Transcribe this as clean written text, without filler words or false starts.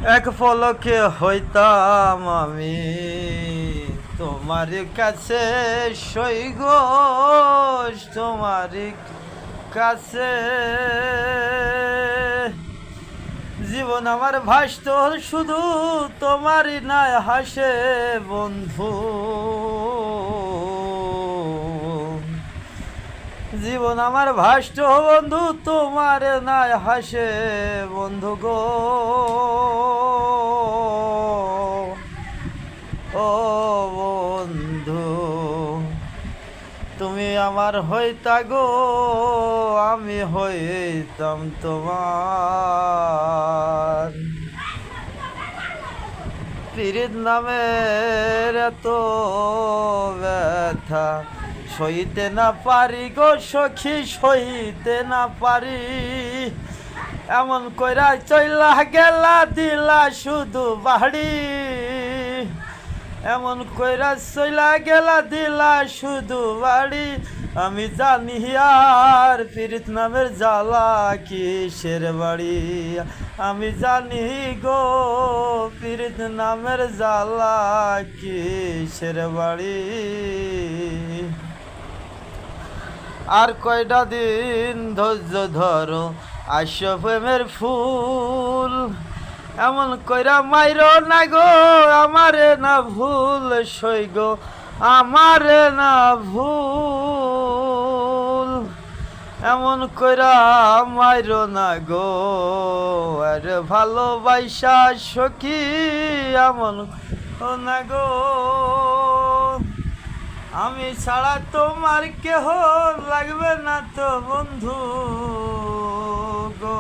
এক পলকে হইতাম আমি তোমার কাছে সইগ, তোমার কাছে জীবন আমার ভাসত শুধু তোমারই নাই হাসে বন্ধু। জীবন আমার ভাসত বন্ধু তোমার নাই হাসে বন্ধু গো। ও বন্ধু তুমি আমার হইতা গো, আমি হইতাম তোমার। পীড়িত নামের এত ব্যথা সইতে না পারি গো সখী, সইতে না পারি। এমন কইরা চইলা গেলা দিলা শুধু বাড়ি, এমন কইরা চইলা গেলা দিলা শুধু বাড়ি। আমি জানি আর পীড়িত নামের জ্বালা কিসের বাড়ি, আমি জানি গো পীড়িত নামের জ্বালা কিসের বাড়ি। আর কয়টা দিন ধৈর্য ধরো আইসো প্রেমের ফুল, এমন কইরা মাইরো না গো আমারে না ভুল সই গো, আমারে না ভুল। এমন কইরা মাইরো না গো আরে ভালোবাসা সখী, এমন না গো। আমি ছাড়া তোমার কেহ লাগবে না তো বন্ধু গো।